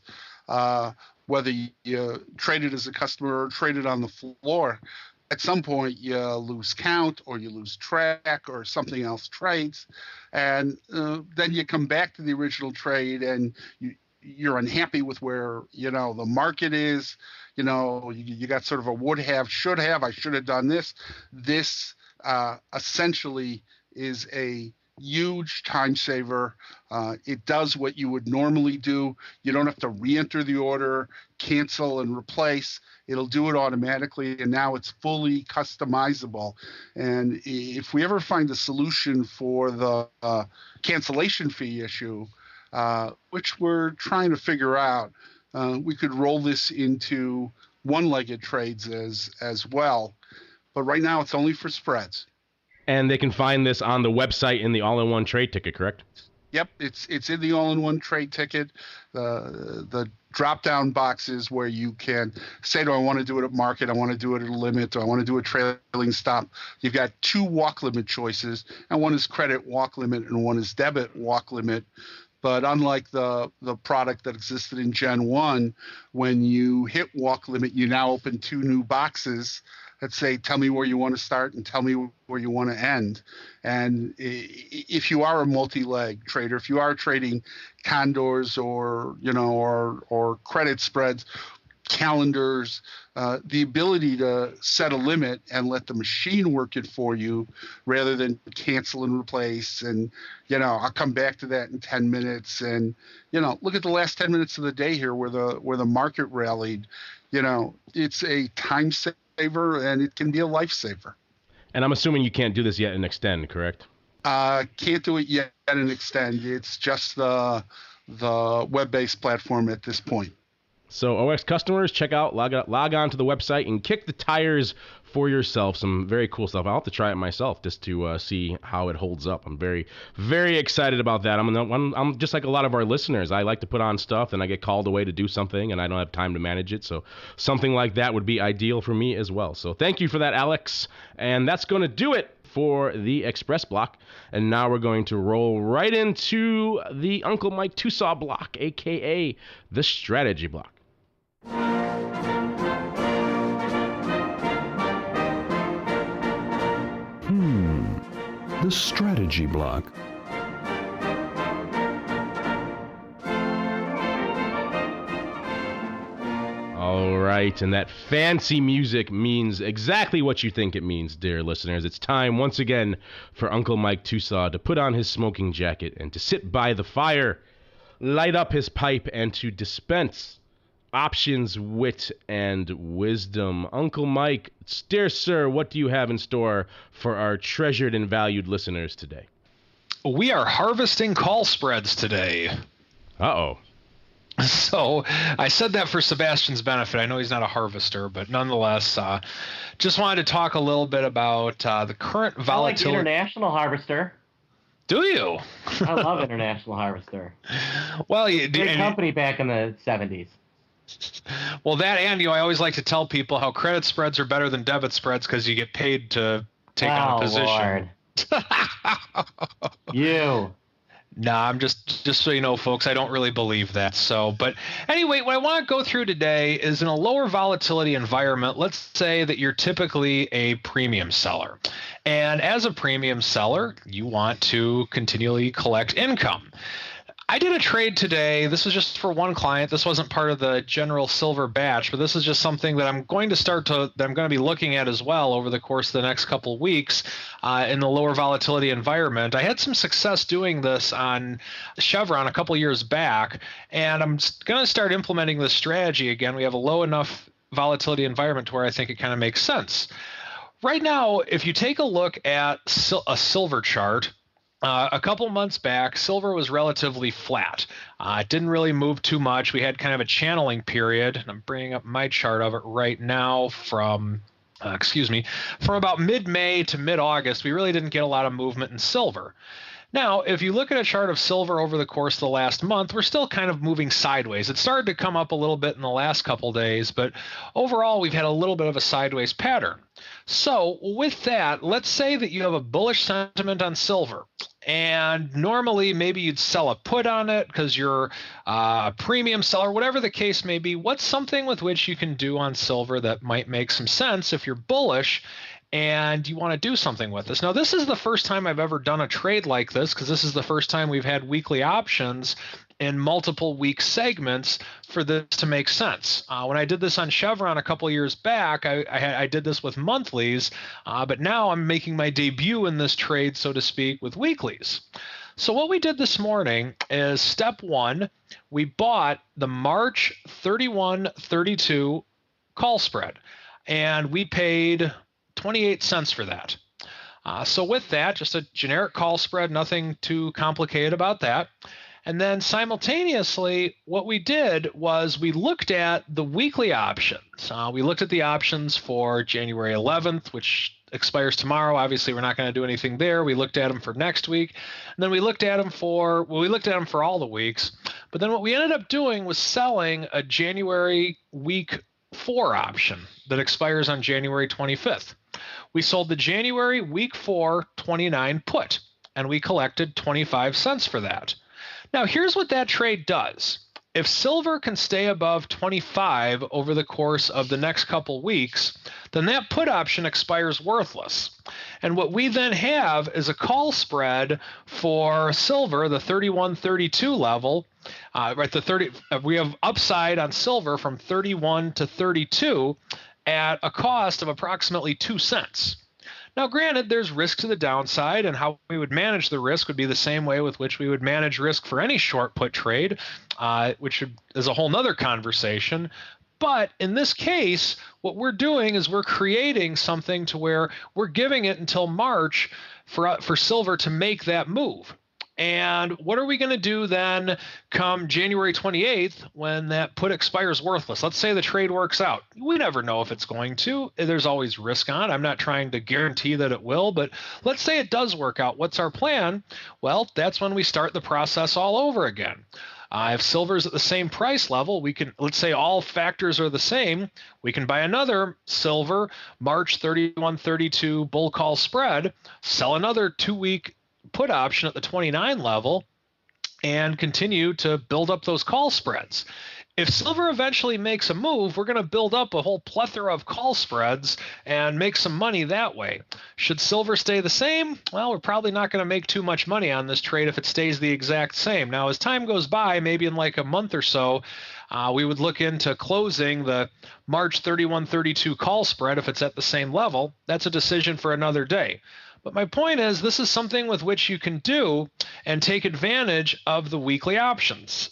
whether you traded as a customer or traded on the floor. At some point, you lose count or you lose track or something else trades. And then you come back to the original trade and you're unhappy with where, the market is. You got sort of a would have, should have, I should have done this. This essentially is a huge time saver. It does what you would normally do. You don't have to re-enter the order, cancel and replace. It'll do it automatically, and now it's fully customizable. And if we ever find a solution for the cancellation fee issue, which we're trying to figure out, we could roll this into one-legged trades as well. But right now it's only for spreads. And they can find this on the website in the all-in-one trade ticket, correct? Yep, it's in the all-in-one trade ticket. The drop-down boxes where you can say, do I want to do it at market? I want to do it at a limit. Do I want to do a trailing stop? You've got two walk limit choices, and one is credit walk limit and one is debit walk limit. But unlike the product that existed in Gen 1, when you hit walk limit, you now open two new boxes that say, tell me where you want to start and tell me where you want to end. And if you are a multi-leg trader, if you are trading condors or credit spreads, calendars, the ability to set a limit and let the machine work it for you rather than cancel and replace. And, I'll come back to that in 10 minutes. And, look at the last 10 minutes of the day here where the market rallied. It's a time saver and it can be a lifesaver. And I'm assuming you can't do this yet in Extend, correct? Can't do it yet in Extend. It's just the web-based platform at this point. So OX customers, log on to the website and kick the tires for yourself. Some very cool stuff. I'll have to try it myself just to see how it holds up. I'm very, very excited about that. I'm just like a lot of our listeners. I like to put on stuff and I get called away to do something and I don't have time to manage it. So something like that would be ideal for me as well. So thank you for that, Alex. And that's going to do it for the Xpress Block. And now we're going to roll right into the Uncle Mike Tusaw block, a.k.a. the Strategy Block. The Strategy Block. All right, and that fancy music means exactly what you think it means, dear listeners. It's time once again for Uncle Mike Tusaw to put on his smoking jacket and to sit by the fire, light up his pipe, and to dispense options, wit, and wisdom. Uncle Mike, dear sir, what do you have in store for our treasured and valued listeners today? We are harvesting call spreads today. Uh-oh. So I said that for Sebastian's benefit. I know he's not a harvester, but nonetheless, just wanted to talk a little bit about the current volatility. I like International Harvester. Do you? I love International Harvester. Well, great company back in the 70s. Well, that and I always like to tell people how credit spreads are better than debit spreads because you get paid to take on a position. Lord. You. Nah, I'm just so you know, folks, I don't really believe that. So, but anyway, what I want to go through today is in a lower volatility environment. Let's say that you're typically a premium seller. And as a premium seller, you want to continually collect income. I did a trade today. This was just for one client. This wasn't part of the general silver batch, but this is just something that I'm going to be looking at as well over the course of the next couple of weeks in the lower volatility environment. I had some success doing this on Chevron a couple years back, and I'm going to start implementing this strategy again. We have a low enough volatility environment to where I think it kind of makes sense. Right now, if you take a look at a silver chart, a couple months back, silver was relatively flat. It didn't really move too much. We had kind of a channeling period. And I'm bringing up my chart of it right now from about mid-May to mid-August. We really didn't get a lot of movement in silver. Now, if you look at a chart of silver over the course of the last month, we're still kind of moving sideways. It started to come up a little bit in the last couple days, but overall, we've had a little bit of a sideways pattern. So with that, let's say that you have a bullish sentiment on silver. And normally maybe you'd sell a put on it because you're a premium seller, whatever the case may be. What's something with which you can do on silver that might make some sense if you're bullish and you want to do something with this? Now, this is the first time I've ever done a trade like this because this is the first time we've had weekly options in multiple week segments for this to make sense. When I did this on Chevron a couple years back, I did this with monthlies, but now I'm making my debut in this trade, so to speak, with weeklies. So what we did this morning is step one, we bought the March 31-32 call spread, and we paid 28 cents for that. So with that, just a generic call spread, nothing too complicated about that. And then simultaneously, what we did was we looked at the weekly options. We looked at the options for January 11th, which expires tomorrow. Obviously, we're not going to do anything there. We looked at them for next week. And then we looked at them for all the weeks. But then what we ended up doing was selling a January week 4 option that expires on January 25th. We sold the January week 4 29 put, and we collected 25 cents for that. Now, here's what that trade does. If silver can stay above 25 over the course of the next couple weeks, then that put option expires worthless. And what we then have is a call spread for silver, the 31-32 level. We have upside on silver from 31 to 32 at a cost of approximately 2 cents. Now, granted, there's risk to the downside, and how we would manage the risk would be the same way with which we would manage risk for any short put trade, which is a whole nother conversation. But in this case, what we're doing is we're creating something to where we're giving it until March for silver to make that move. And what are we going to do then come January 28th when that put expires worthless? Let's say the trade works out. We never know if it's going to. There's always risk on it. I'm not trying to guarantee that it will, but let's say it does work out. What's our plan? Well, that's when we start the process all over again. If silver's at the same price level, we can, let's say all factors are the same, we can buy another silver March 31-32 bull call spread, sell another 2-week put option at the 29 level, and continue to build up those call spreads. If silver eventually makes a move, we're going to build up a whole plethora of call spreads and make some money that way. Should silver stay the same? Well, we're probably not going to make too much money on this trade if it stays the exact same. Now, as time goes by, maybe in like a month or so, we would look into closing the March 31-32 call spread if it's at the same level. That's a decision for another day. But my point is, this is something with which you can do and take advantage of the weekly options.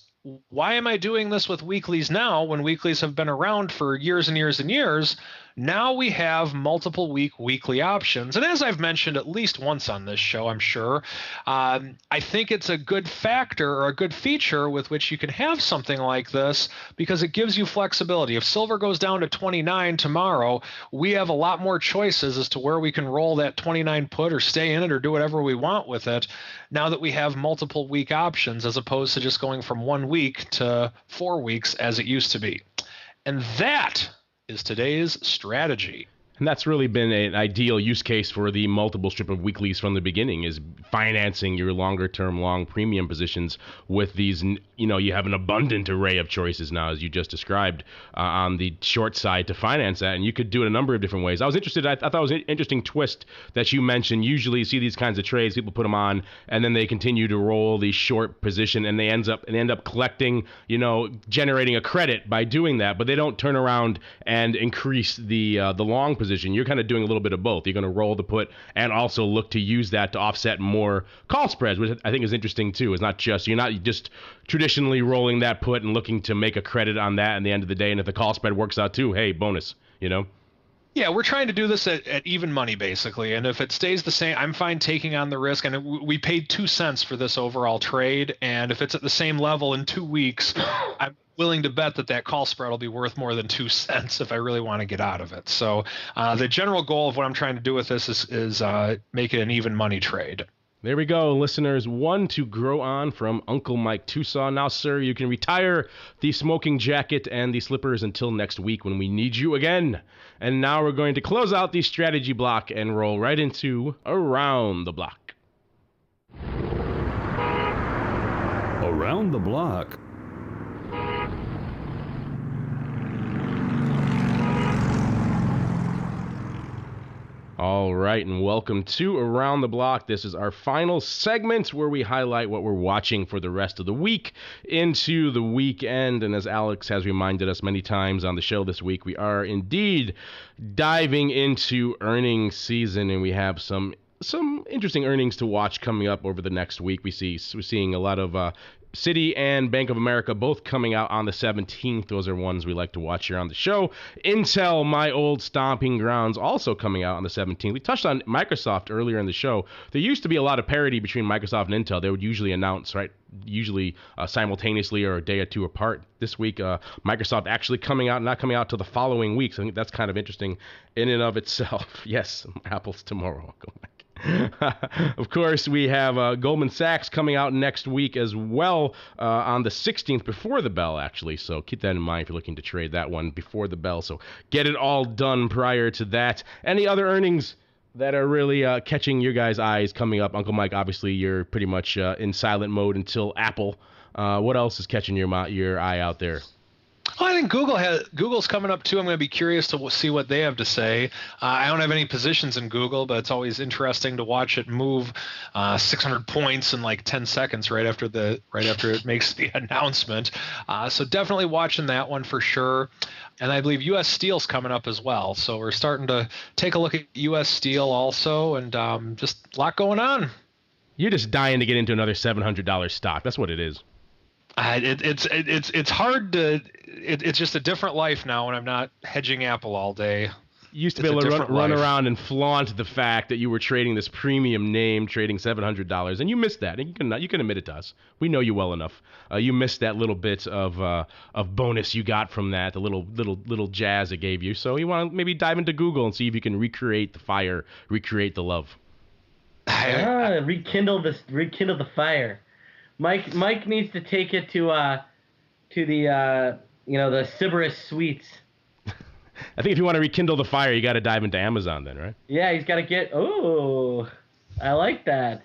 Why am I doing this with weeklies now when weeklies have been around for years and years and years? Now we have multiple weekly options. And as I've mentioned at least once on this show, I'm sure, I think it's a good factor or a good feature with which you can have something like this because it gives you flexibility. If silver goes down to 29 tomorrow, we have a lot more choices as to where we can roll that 29 put or stay in it or do whatever we want with it now that we have multiple week options as opposed to just going from 1 week to 4 weeks as it used to be. And that is today's strategy. And that's really been an ideal use case for the multiple strip of weeklies from the beginning, is financing your longer term long premium positions with these. You have an abundant array of choices now, as you just described, on the short side to finance that. And you could do it a number of different ways. I thought it was an interesting twist that you mentioned. Usually you see these kinds of trades, people put them on and then they continue to roll the short position and they end up collecting, generating a credit by doing that, but they don't turn around and increase the long position. You're kind of doing a little bit of both. You're going to roll the put and also look to use that to offset more call spreads, which I think is interesting too. You're not just traditionally rolling that put and looking to make a credit on that at the end of the day. And if the call spread works out too, hey, bonus, Yeah, we're trying to do this at even money, basically. And if it stays the same, I'm fine taking on the risk. And we paid 2 cents for this overall trade. And if it's at the same level in 2 weeks, I'm willing to bet that call spread will be worth more than 2 cents if I really want to get out of it. So the general goal of what I'm trying to do with this is make it an even money trade. There we go, listeners. One to grow on from Uncle Mike Tusaw. Now, sir, you can retire the smoking jacket and the slippers until next week when we need you again. And now we're going to close out the strategy block and roll right into Around the Block. Around the Block. All right, and welcome to Around the Block. This is our final segment where we highlight what we're watching for the rest of the week into the weekend. And as Alex has reminded us many times on the show this week, we are indeed diving into earnings season, and we have some interesting earnings to watch coming up over the next week. We're seeing a lot of Citi and Bank of America both coming out on the 17th. Those are ones we like to watch here on the show. Intel, my old stomping grounds, also coming out on the 17th. We touched on Microsoft earlier in the show. There used to be a lot of parity between Microsoft and Intel. They would usually announce, usually simultaneously or a day or two apart. This week, Microsoft actually not coming out till the following week. So I think that's kind of interesting in and of itself. Yes, Apple's tomorrow. Go back. Of course, we have Goldman Sachs coming out next week as well on the 16th, before the bell, actually. So keep that in mind if you're looking to trade that one before the bell. So get it all done prior to that. Any other earnings that are really catching your guys' eyes coming up? Uncle Mike, obviously, you're pretty much in silent mode until Apple. What else is catching your eye out there? Well, I think Google's coming up too. I'm going to be curious to see what they have to say. I don't have any positions in Google, but it's always interesting to watch it move 600 points in like 10 seconds right after it makes the announcement. So definitely watching that one for sure. And I believe U.S. Steel's coming up as well. So we're starting to take a look at U.S. Steel also, and just a lot going on. You're just dying to get into another $700 stock. That's what it is. It's hard to. It's just a different life now when I'm not hedging Apple all day. You used to be able to run around and flaunt the fact that you were trading this premium name, trading $700, and you missed that. And you can admit it to us. We know you well enough. You missed that little bit of bonus you got from that, the little jazz it gave you. So you want to maybe dive into Google and see if you can recreate the fire, recreate the love. Rekindle the fire. Mike needs to take it to the the Sybaris Suites. I think if you want to rekindle the fire, you got to dive into Amazon then, right? Yeah, he's got to get. Oh, I like that.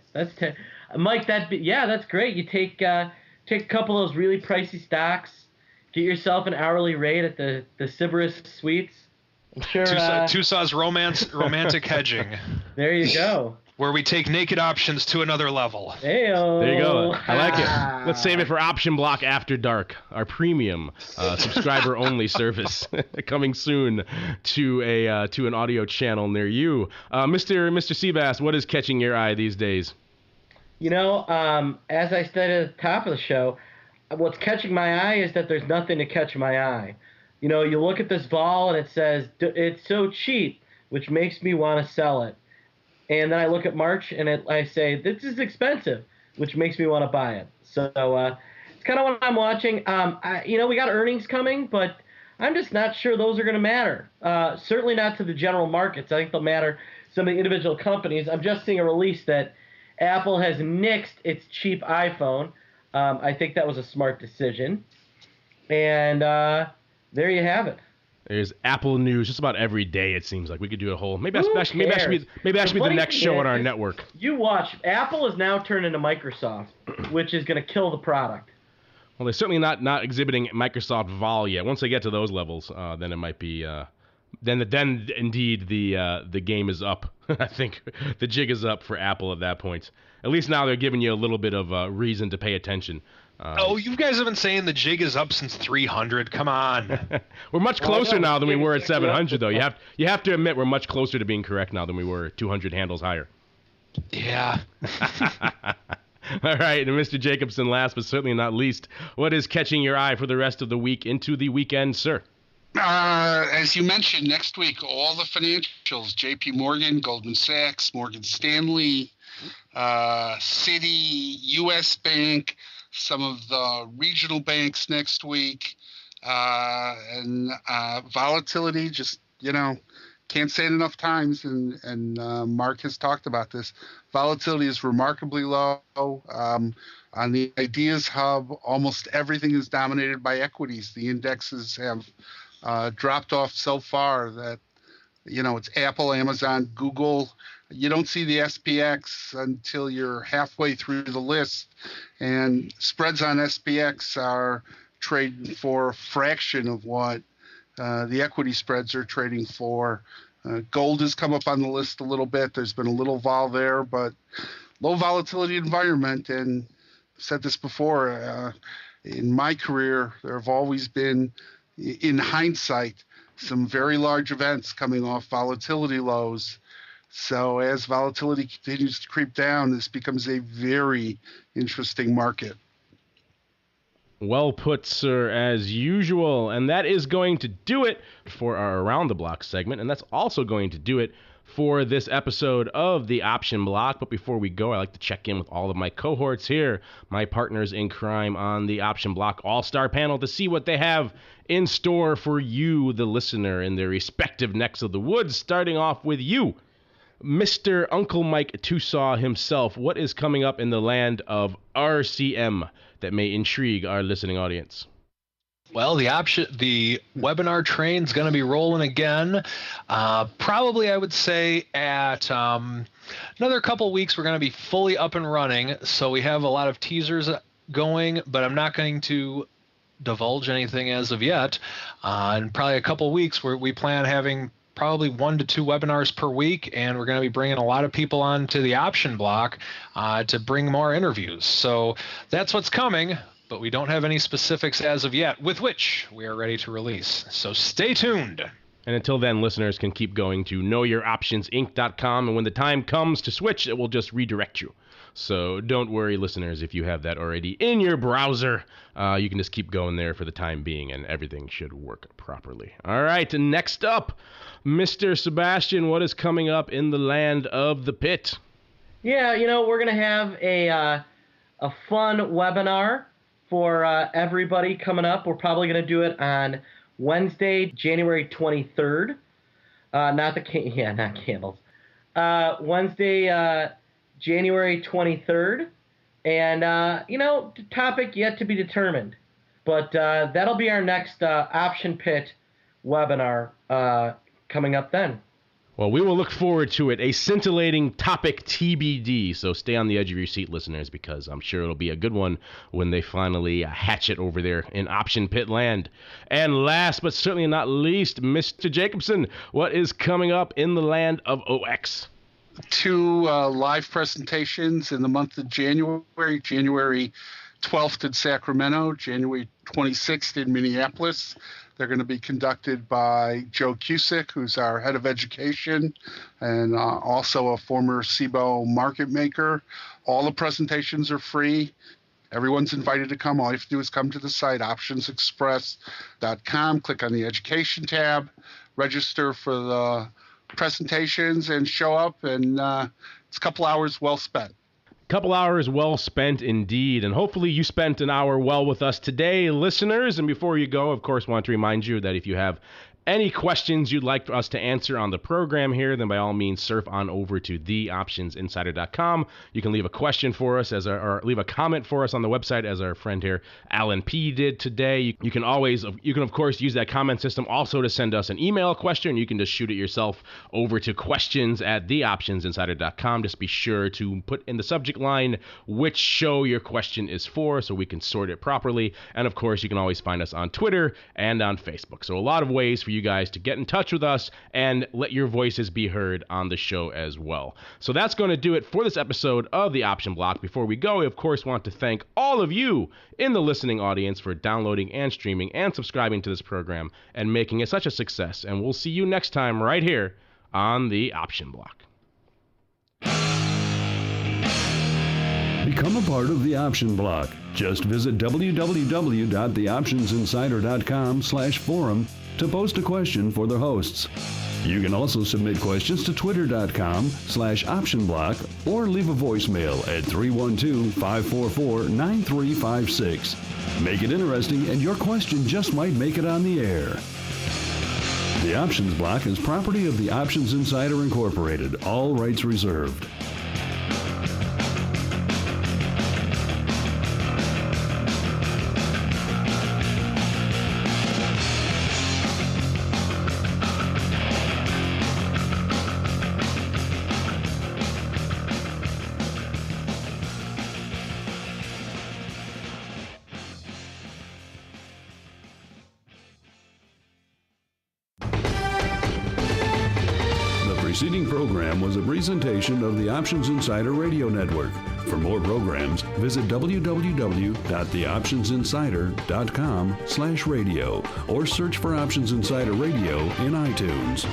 Mike. That's great. You take a couple of those really pricey stocks, get yourself an hourly rate at the Sybaris Suites. I'm sure. Tusaw's romantic hedging. There you go. Where we take naked options to another level. Hey-o. There you go. I like it. Let's save it for Option Block After Dark, our premium subscriber-only service coming soon to an audio channel near you. Mr. Seabass, what is catching your eye these days? As I said at the top of the show, what's catching my eye is that there's nothing to catch my eye. You look at this vol and it says it's so cheap, which makes me want to sell it. And then I look at March and I say, this is expensive, which makes me want to buy it. So it's kind of what I'm watching. We got earnings coming, but I'm just not sure those are going to matter. Certainly not to the general markets. I think they'll matter to some of the individual companies. I'm just seeing a release that Apple has nixed its cheap iPhone. I think that was a smart decision. And there you have it. There's Apple news just about every day. It seems like we could do a whole. Maybe that should be the next show on our network. You watch. Apple is now turned into Microsoft, which is going to kill the product. Well, they're certainly not exhibiting Microsoft vol yet. Once they get to those levels, then it might be. Then indeed the game is up. I think the jig is up for Apple at that point. At least now they're giving you a little bit of reason to pay attention. You guys have been saying the jig is up since 300. Come on. We're much closer now than we were at 700, though. You have to admit we're much closer to being correct now than we were 200 handles higher. Yeah. All right, and Mr. Jacobson, last but certainly not least, what is catching your eye for the rest of the week into the weekend, sir? As you mentioned, next week, all the financials, JP Morgan, Goldman Sachs, Morgan Stanley, Citi, U.S. Bank, some of the regional banks next week, and volatility, just, can't say it enough times, and Mark has talked about this. Volatility is remarkably low. On the Ideas Hub, almost everything is dominated by equities. The indexes have dropped off so far that, it's Apple, Amazon, Google. You don't see the SPX until you're halfway through the list. And spreads on SPX are trading for a fraction of what the equity spreads are trading for. Gold has come up on the list a little bit. There's been a little vol there, but low volatility environment. And I've said this before, in my career, there have always been, in hindsight, some very large events coming off volatility lows. So as volatility continues to creep down, this becomes a very interesting market. Well put, sir, as usual. And that is going to do it for our Around the Block segment. And that's also going to do it for this episode of the Option Block. But before we go, I like to check in with all of my cohorts here, my partners in crime on the Option Block All-Star panel, to see what they have in store for you, the listener, in their respective necks of the woods. Starting off with you, Mr. Uncle Mike Tusaw himself. What is coming up in the land of RCM that may intrigue our listening audience? Well, the webinar train's going to be rolling again. Probably, I would say, at another couple weeks, we're going to be fully up and running. So we have a lot of teasers going, but I'm not going to divulge anything as of yet. In probably a couple weeks, we plan having probably 1 to 2 webinars per week, and we're going to be bringing a lot of people on to the Option Block to bring more interviews. So that's what's coming. But we don't have any specifics as of yet, with which we are ready to release. So stay tuned. And until then, listeners can keep going to knowyouroptionsinc.com, and when the time comes to switch, it will just redirect you. So don't worry, listeners, if you have that already in your browser. You can just keep going there for the time being, and everything should work properly. All right, and next up, Mr. Sebastian, what is coming up in the land of the pit? Yeah, we're going to have a fun webinar for everybody coming up. We're probably going to do it on Wednesday, January 23rd. Not candles. Wednesday, January 23rd. And, the topic yet to be determined. But that'll be our next Option Pit webinar coming up then. Well, we will look forward to it. A scintillating topic TBD. So stay on the edge of your seat, listeners, because I'm sure it'll be a good one when they finally hatch it over there in Option Pit land. And last but certainly not least, Mr. Jacobson, what is coming up in the land of OX? 2 live presentations in the month of January. January 12th in Sacramento, January 26th in Minneapolis. They're going to be conducted by Joe Cusick, who's our head of education and also a former CBOE market maker. All the presentations are free. Everyone's invited to come. All you have to do is come to the site, optionsexpress.com, click on the education tab, register for the presentations, and show up. And it's a couple hours well spent. Couple hours well spent indeed, and hopefully you spent an hour well with us today, listeners. And before you go, of course, want to remind you that if you have any questions you'd like us to answer on the program here, then by all means surf on over to theoptionsinsider.com. You can leave a question for us or leave a comment for us on the website, as our friend here Alan P did today. You can of course use that comment system also to send us an email question. You can just shoot it yourself over to questions@theoptionsinsider.com. Just be sure to put in the subject line which show your question is for, so we can sort it properly. And of course, you can always find us on Twitter and on Facebook. So a lot of ways for you guys to get in touch with us and let your voices be heard on the show as well. So that's going to do it for this episode of the Option Block. Before we go, we of course want to thank all of you in the listening audience for downloading and streaming and subscribing to this program and making it such a success. And we'll see you next time right here on the Option Block. Become a part of the Option Block. Just visit www.theoptionsinsider.com/forum to post a question for the hosts. You can also submit questions to twitter.com/optionblock or leave a voicemail at 312-544-9356. Make it interesting and your question just might make it on the air. The Options Block is property of the Options Insider Incorporated, all rights reserved. The preceding program was a presentation of the Options Insider Radio Network. For more programs, visit www.theoptionsinsider.com/radio or search for Options Insider Radio in iTunes.